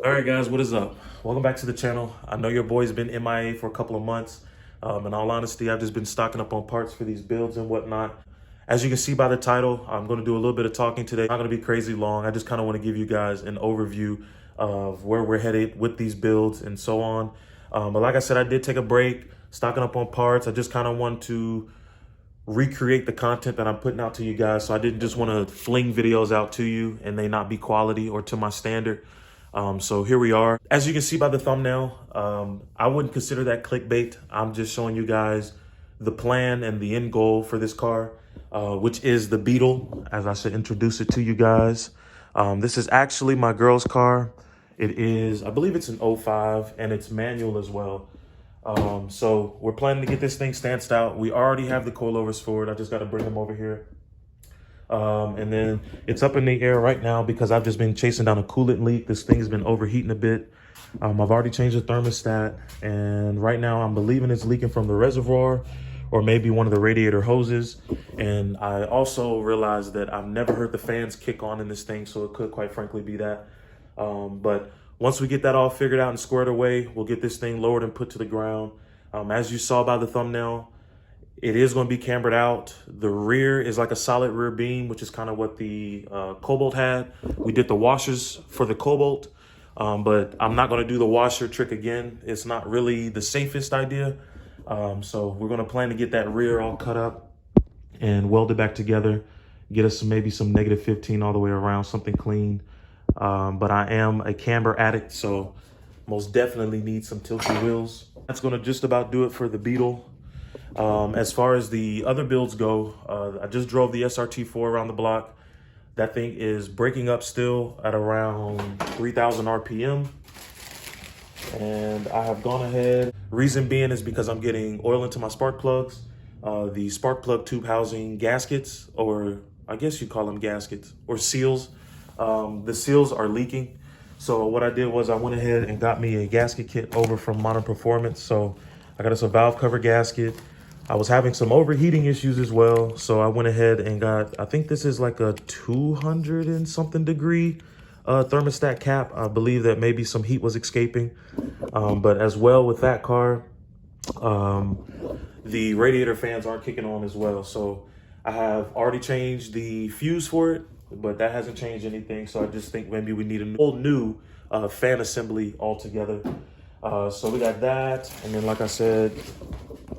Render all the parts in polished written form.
All right, guys, what is up? Welcome back to the channel. I know your boy's been MIA for a couple of months. In all honesty, I've just been stocking up on parts for these builds and whatnot. As you can see by the title, I'm going to do a little bit of talking today. Not going to be crazy long. I just kind of want to give you guys an overview of where we're headed with these builds and so on. But like I said, I did take a break, stocking up on parts. I just kind of want to recreate the content that I'm putting out to you guys. So I didn't just want to fling videos out to you and they not be quality or to my standard. So here we are. As you can see by the thumbnail, I wouldn't consider that clickbait. I'm just showing you guys the plan and the end goal for this car, which is the Beetle, as I should introduce it to you guys. This is actually my girl's car. It is, I believe it's an '05 and it's manual as well. So we're planning to get this thing stanced out. We already have the coilovers for it. I just got to bring them over here. And then it's up in the air right now because I've just been chasing down a coolant leak. This thing's been overheating a bit. I've already changed the thermostat, and right now I'm believing it's leaking from the reservoir or maybe one of the radiator hoses. And I also realized that I've never heard the fans kick on in this thing, so it could quite frankly be that. But once we get that all figured out and squared away, we'll get this thing lowered and put to the ground. As you saw by the thumbnail, it is going to be cambered out. The rear is like a solid rear beam, which is kind of what the Cobalt had. We did the washers for the Cobalt, but I'm not going to do the washer trick again. It's not really the safest idea. So we're going to plan to get that rear all cut up and weld it back together, get us maybe some -15 all the way around, something clean. But I am a camber addict, so most definitely need some tilty wheels. That's going to just about do it for the Beetle. As far as the other builds go, I just drove the SRT4 around the block. That thing is breaking up still at around 3,000 RPM. And I have gone ahead. Reason being is because I'm getting oil into my spark plugs. The spark plug tube housing gaskets, or I guess you call them gaskets, or seals. The seals are leaking. So what I did was I went ahead and got me a gasket kit over from Modern Performance. So I got us a valve cover gasket. I was having some overheating issues as well. So I went ahead and got, I think this is like a 200 and something degree thermostat cap. I believe that maybe some heat was escaping. But as well with that car, the radiator fans aren't kicking on as well. So I have already changed the fuse for it, but that hasn't changed anything. So I just think maybe we need a whole new fan assembly altogether. So we got that. And then like I said,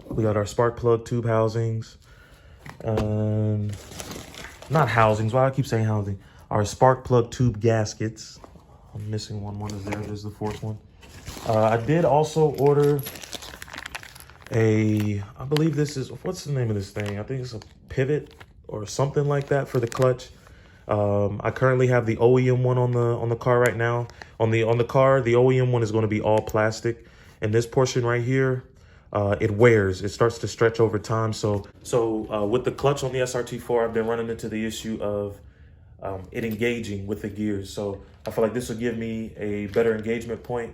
we got our spark plug tube housings. Not housings, why I keep saying housing. Our spark plug tube gaskets. I'm missing one. One is there. There's the fourth one. I did also order I believe this is, what's the name of this thing? I think it's a pivot or something like that for the clutch. I currently have the OEM one on the car right now. On the car, the OEM one is going to be all plastic, and this portion right here, it wears. It starts to stretch over time. So with the clutch on the SRT4, I've been running into the issue of it engaging with the gears. So I feel like this will give me a better engagement point.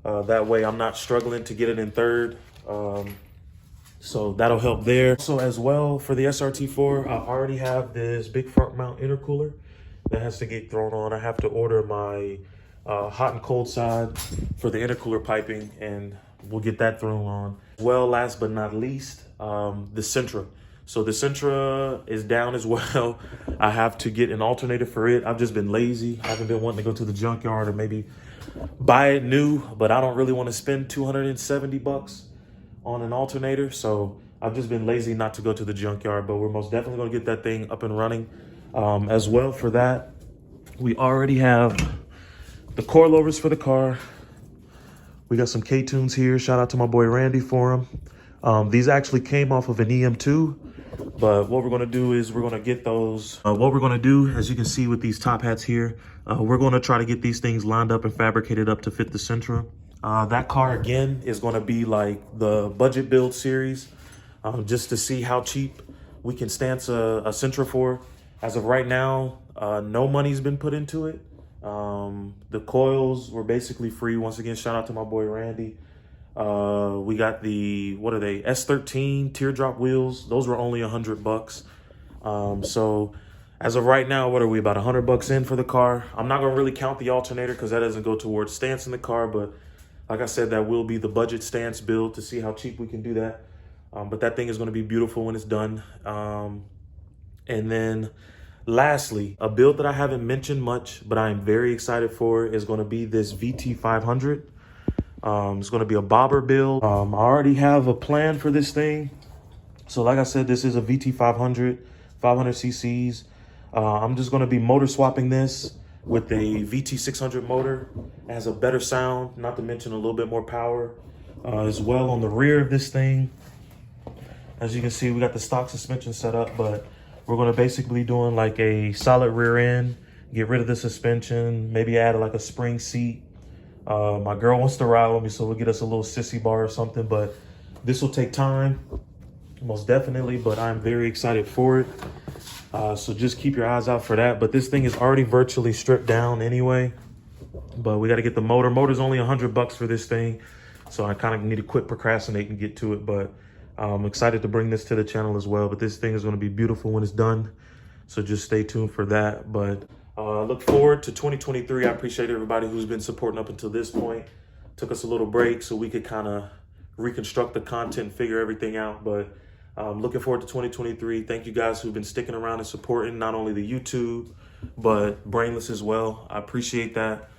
That way I'm not struggling to get it in third. So that'll help there. So as well for the SRT4, I already have this big front mount intercooler that has to get thrown on. I have to order my hot and cold side for the intercooler piping, and we'll get that thrown on. Well, last but not least, the Sentra. So the Sentra is down as well. I have to get an alternator for it. I've just been lazy. I haven't been wanting to go to the junkyard or maybe buy it new, but I don't really want to spend 270 bucks on an alternator. So I've just been lazy not to go to the junkyard, but we're most definitely going to get that thing up and running. As well for that, we already have the coilovers for the car. We got some K-tunes here. Shout out to my boy Randy for them. These actually came off of an EM2, but what we're going to do is we're going to get those. What we're going to do, as you can see with these top hats here, we're going to try to get these things lined up and fabricated up to fit the Sentra. That car again is going to be like the budget build series, just to see how cheap we can stance a Sentra for. As of right now, no money's been put into it. The coils were basically free. Once again, shout out to my boy Randy. We got the, what are they, S13 teardrop wheels. Those were only $100 bucks. So As of right now, what are we, about $100 in for the car? I'm not gonna really count the alternator because that doesn't go towards stance in the car, but like I said, that will be the budget stance build to see how cheap we can do that. But that thing is gonna be beautiful when it's done. And then lastly, a build that I haven't mentioned much, but I'm very excited for is gonna be this VT500. It's gonna be a bobber build. I already have a plan for this thing. So like I said, this is a VT500, 500 cc's. I'm just gonna be motor swapping this with a VT600 motor. It has a better sound, not to mention a little bit more power as well on the rear of this thing. As you can see, we got the stock suspension set up, but we're gonna basically be doing like a solid rear end, get rid of the suspension, maybe add like a spring seat. My girl wants to ride with me, so we'll get us a little sissy bar or something, but this will take time, most definitely, but I'm very excited for it. So just keep your eyes out for that. But this thing is already virtually stripped down anyway, but we got to get the motor. Motor's only $100 for this thing, so I kind of need to quit procrastinating and get to it. But I'm excited to bring this to the channel as well. But this thing is going to be beautiful when it's done, so just stay tuned for that. But look forward to 2023. I appreciate everybody who's been supporting up until this point. Took us a little break so we could kind of reconstruct the content, figure everything out. But looking forward to 2023. Thank you guys who've been sticking around and supporting not only the YouTube, but Brainless as well. I appreciate that.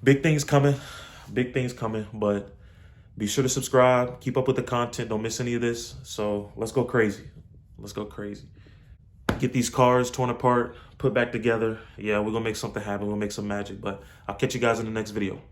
Big things coming, but be sure to subscribe, keep up with the content. Don't miss any of this. So let's go crazy. Let's go crazy. Get these cars torn apart, put back together. Yeah, we're gonna make something happen. We'll make some magic, but I'll catch you guys in the next video.